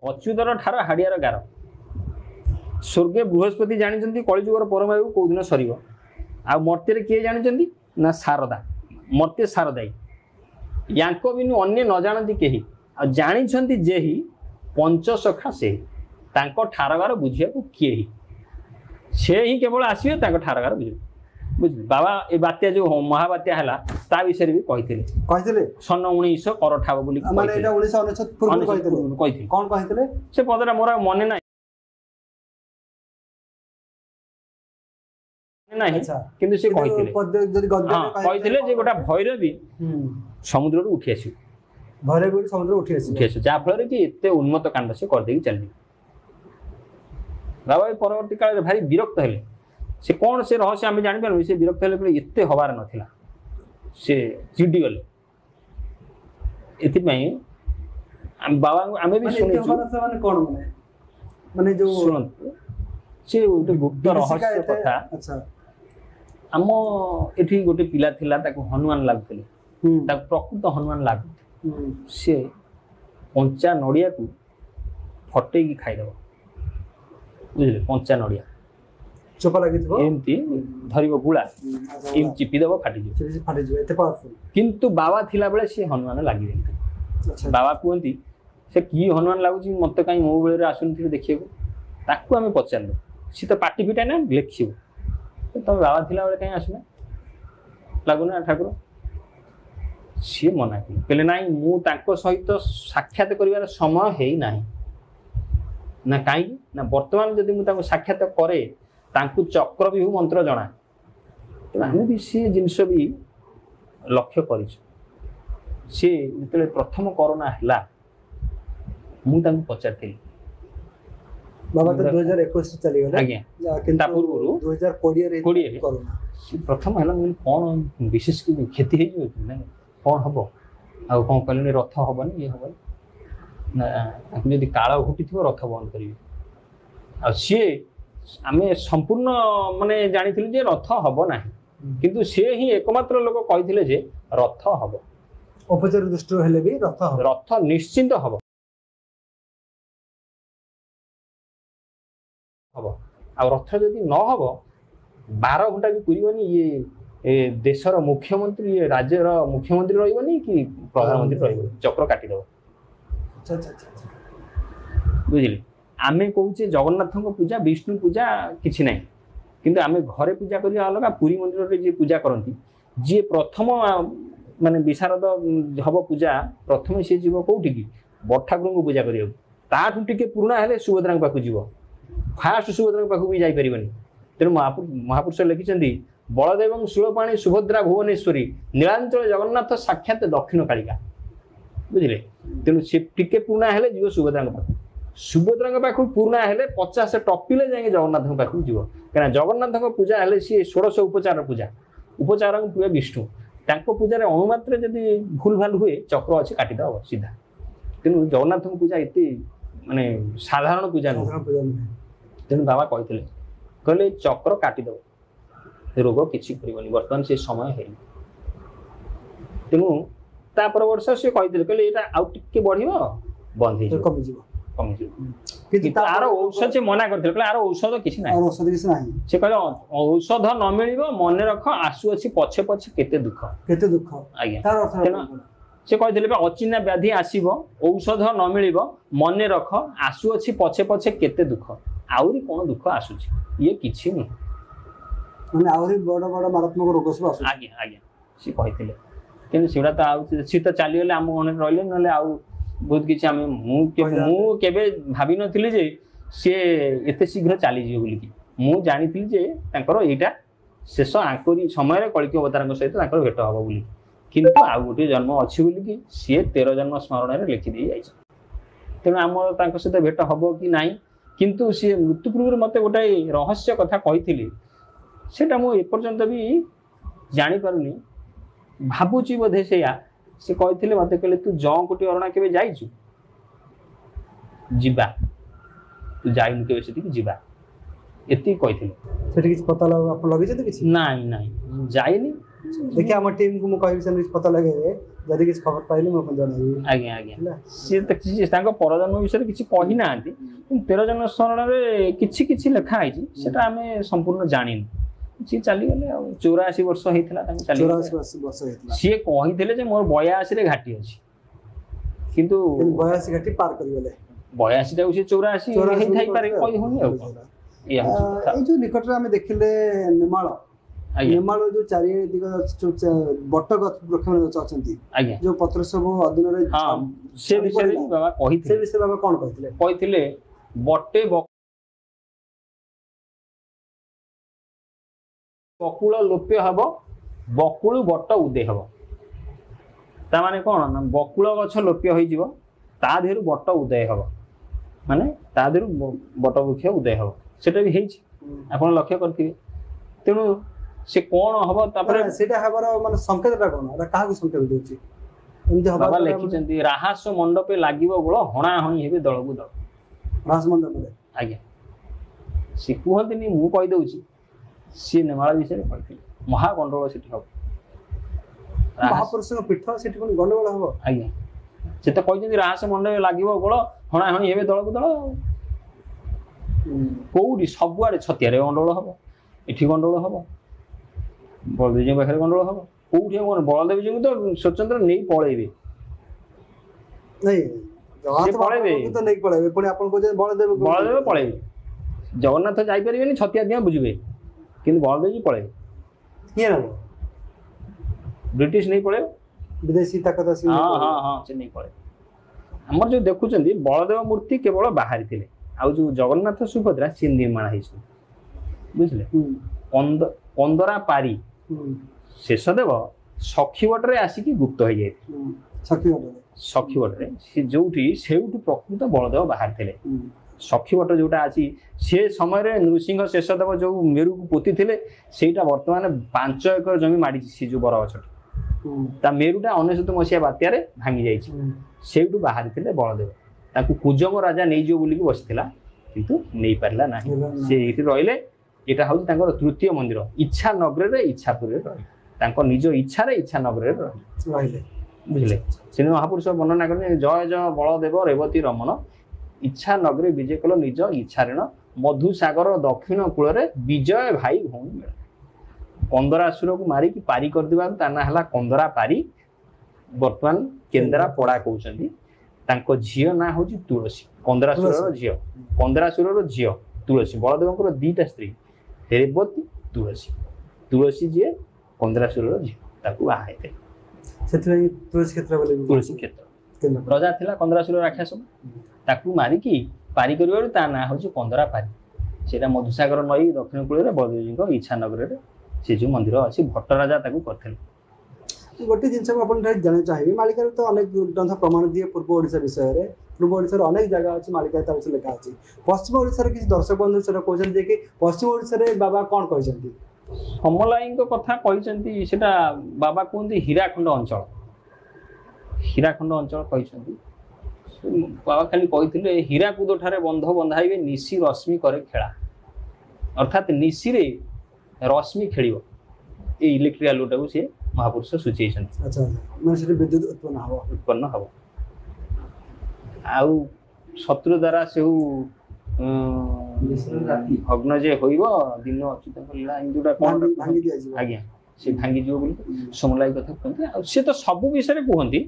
अच्युतर ठार हाड़ियार गार स्वर्गे बृहस्पति जानते कलिजुगर परमायु कौ दिन सर आ मर्त्य किए जानते ना शारदा मर्त्य शारदाई यांक बिनु अन्य न जानती कहीं आ जानी जे ही पंचसखा से ठारगार बुझा किए ही से ही केवल आसवे ठारगार बुझे बुझ बाबा ये बात्या जो महाबात्या है ता विषय भी कही सन 1900 करठा से पदटा मोर मन ना किंतु से गोटा भैरवी समुद्र उठी आस जहाँफल कि एत उन्मत्त कांड से करदे चल बाबा परवर्ती काल भारी विरक्त हेले से कौन से रहस्य आम जापर से विरक्त हेले एत हबार नाला से चिड़ी गले बाबा आम भी शुणु से गोटे गुप्त रहस्य कथा आम एठी गोटे पिला थिला ताको हनुमान लागुले प्रकृत हनुमान लागु से कंचा नड़िया को फटे की खाईदेव बुझे कंचा नड़िया चोपा लगी एमती धरिब गुला एम चिपीदेव फाटी किंतु बाबा थिला बेले से हनुमान लगी बाबा कहती से कि हनुमान लगुच मत कहीं मो बेले आसुन देखिए ताकू आम पचारू सी तो पाटी फिटा ना लेखिब तुम बाबा थिला बेले कहीं आसुना लगुना ठाकुर सी मना कहले नाई मु सहित साक्षात कर समय है ना ना कहीं ना बर्तमान जदि मुझे साक्षात करे तांकु चक्र भी मंत्र जना तो आम भी सी जिनस भी लक्ष्य कर प्रथम कोरोना है मुझे पचारि बाबा तो 2021 चली गले आज्ञा पूर्व 2020 प्रथम है कौन विशेष क्षति हो कौन हम आ कौन कहले रथ हेनी ये हम जब काल घुटी थी रथ बंद करेंगे सी आम संपूर्ण माने जानी जे रथ हम ना किंतु सी ही एकमात्र लोक कही जे रथ हम उपचार दृष्टि हेले भी रथ निश्चिंत हम आ रथ जदि न हम 12 घंटा भी पूरबनी ये देशर मुख्यमंत्री ये राज्यर मुख्यमंत्री रही कि प्रधानमंत्री रही चक्र काटिदेव बुझे आमे कहे जगन्नाथ पूजा विष्णु पूजा किसी ना किंतु आमे घरे पूजा करिया अलग पुरी मंदिर रे जे पूजा करती जी प्रथम माने विशारद हब पूजा प्रथम सी जीव कौटी की बड़ ठाकुर को पूजा करिया ताठू टिके पुराना हेले सुभद्रा पाखु जीव फास्ट सुभद्रा पाखु भी जाई परिबनी तेणु महापुरुष लिखिछन्ती बलदेव शूलपाणी सुभद्रा भुवनेश्वरी नीलांचल जगन्नाथ साक्षात दक्षिण कालिका बुझे तेणु से टिके पुराना हेले जीव सुभद्रा पाखु सुभद्रा पाखु पुराना हेले 50 टपिले जाए जगन्नाथ पाखु जीव कहीं जगन्नाथ पूजा हेले सी 1600 उपचार उपचार पूरा विष्णु पूजा अणुमात्र जदि भूल भाल हुए चक्र अच्छे काटिदेव सीधा तेणु जगन्नाथ पूजा एत माने साधारण पूजा नुह तेणु बाबा कहते चक्र काटिदेव रोग किसी कर बर्तमान से समय है तेणु तापर वर्ष सी कहते यहाँ आउ टे बढ़ बंद हो आर औषध से मना करते आर औषध किसी ना से कह औषध न मिल मन रख आसु अच्छी पछे पछे केते दुख आज्ञा से कहते अचिन्हा व्याधि आसब औषध न मिल मन रख आसु अच्छी पछे पछे केते दुख आउरी कौन दुख आसूची ये किसी नहीं बड़ बड़ मारात्मक रोग सब आज्ञा आज्ञा सी कहते कि सी तो चलीगले आम मन रही ना आउ बहुत किसी आम मुझे भावी नी जे सी एत शीघ्र चलीजे बोलिकी मु जानी जे यहाँ शेष आंकरी समय कलिक अवतार सहित भेट हम बोली किंतु आउ गोटे जन्म अच्छी बोलिकी सी 13 जन्म स्मरण लिखिदे जाए तेणु आम सहित भेट हम कि ना किंतु सी मृत्यु पूर्व मत गोटे रहस्य कथा कही सेटा मु एपर्यंत भी जापारूनी भावुची बोधे से कहते मत कहले तू जौकोटी अरणा के जाइचु जीवा तू जाइनु के जीवा ଏତିକି କହିଥିଲେ। ସେଠି କିଛି ପତା ଆପଣ ଲଗେଇଛନ୍ତି କିଛି? ନାଇଁ ନାଇଁ ମୁଁ ଯାଇନି। देखिए आम टीम को कहि से पता लगे जदि किसी खबर पाइले मैं अपन जणाई। आज्ञा आज्ञा सी त किछि तांको परजन्म विषय किछि कहि नांती 13 जन शरण रे किछि किछि लेखा आइछि सेटा हमें संपूर्ण जानिन सी चली गले आ 84 वर्ष हेतिला तांको चली 84 वर्ष हेतिला सी कहिथिले जे मोर 82 रे घाटी अछि किंतु 82 घाटी पार करि गेले 82 टा उसी 84 हेइ थाई पारे कहि होनी आ ए जो निकट रे हमें देखिले निमाळ निमाळ जो चारि दिग बट वृक्ष जो अछंती जो पत्र सब अधीन रे हां से विषय बाबा कहिथिले से विषय बाबा कोन कहिथिले बटे बकुल लोप्य हब बकुल बट उदय हब ता माने कोन ना बकुल गछ लोप्य होई जीवो ता देहरु बट उदय हब माने ता देहरु बट वृक्ष उदय हब सेटा भी हेछि आपण लक्ष्य करथिबे तेनु से कोन हब तापर सेटा हबर माने संकेतटा कोन एटा काहा को संकेत दोछि एमि हब बाबा लिखिचंती राहास मंडपे लागिवो गुळ हणा हणी हेबे दळगु दळ राहास मंडपे आज्ञा से कहतनी मु कहि दउछि से नेमाळ विषय कहथिले महागंडोळ सेठी हब महापुरुष पीठ सेठी कोन गंडोळ हब आज्ञा से त कहजंती राहास मंडपे लागिवो गुळ हणा हणी हेबे दळगु दळ कोउडी सबुआडे छतियारे गंडोळ हब एठी गंडोळ हब बलदेव जी पाखे गंडोळ हब कोउठी कोन बलदेव जी तो स्वतंत्र नै पळेबे नै जगन्नाथ पळेबे तो नै पळेबे पुणी आपण को जे बलदेव पळेबे जगन्नाथ जाई परिबेनी छतिया दिया बुझिबे किंतु बलदेव जी पळेबे किए ना ब्रिटिश नै पळे विदेशी ताकत आसी हां हां हां से नै पळे हमर जो देखुचंदी बलदेव मूर्ति केवल बाहरी थिले आ जो जगन्नाथ सुभद्रा से निर्माण हेछि बुझले 15 पारी शेषदेव सखीवट रे आसिकी गुप्त हो जाए सखीवट रे से जोठी सेउठी प्रकृत बलदेव बाहर थिले सखीवट जोटा अछि से समय रे नृसिंह शेषदेव जो मेरु को पोती थिले सेटा वर्तमान 5 एकर जमी माडी से जो बरगछट ता मेरुटा 19 मसिया बात्या रे भांगी जाई छी सेउठु बाहर थिले बलदेव ताकू कुजंग राजा नै जो बोली की बसिथिला किंतु नै पारला नाही से एठी रहिले एटा हौ तांकर तृतीय मंदिर इच्छा नगर रे इच्छापुर रे रहि तांको निज इच्छा रे इच्छा नगर रे रहिले बुझले से महापुरुष वर्णना करने जय जय बलदेव रेवती रमण इच्छा नगरे विजय कल निज इच्छा ऋण मधुसागर दक्षिण कूल रे विजय भाई भौणी मेल कंदरासुर को मारी की पारी कर दिबा ताना हला कंदरा पारी वर्तमान केंद्रा पड़ा कहउचंदी तांको झियो ना होची तुलसी कंदरासुर रो झियो कंदरासुर रो झियो तुलसी बलदेव को दीटा स्त्री रेवती तुलसी तुलसी जे कंदरासुर रो झियो ताकू आहाइते सेतरे तुलसी क्षेत्र बोले तुलसी क्षेत्र राजा थिला कंदरासुर राक्षस ताकू मारी की पारी करिवार ता ना होची कंदरा पारी सेटा मधुसागर नई दक्षिण कूल रे बलदेव जी को इच्छा नगर रे से जो मंदिर अछि भट्ट राजा ताकू करथिले गोटे जिनस अपन जाने चाहिए मालिका तो अनेक ग्रंथ प्रमाण दिए पूर्व ओडिशा विषय रे पूर्व ओडिशा अनेक जगह अछि मालिका ता विषय लिखा अछि पश्चिम ओडिशा रे किछ दर्शक बंधु से कहउछन जे कि पश्चिम ओडिशा रे बाबा कोन कहउछंती समलाई को कथा कहउछंती सेटा बाबा कोंदी हीराखंड अंचल कहउछंती बाबा खाली कहिथिले हीराकुद ठारे बंध बंधाइबे निसी रश्मि करे खेला अर्थात निसी रे रश्मि खेलिबो ए इलेक्ट्रिकल लोटा से महापुरुष सूचीछन अच्छा माने से विद्युत उत्पन्न हबो आउ शत्रु द्वारा से भग्न जे होइबो दिन अच्युत लीला इंदुडा कोन भांगी दिया जी आज्ञा से भांगी जिवो बोली समलाई कथा कहते आ से तो सब विषय रे कहंती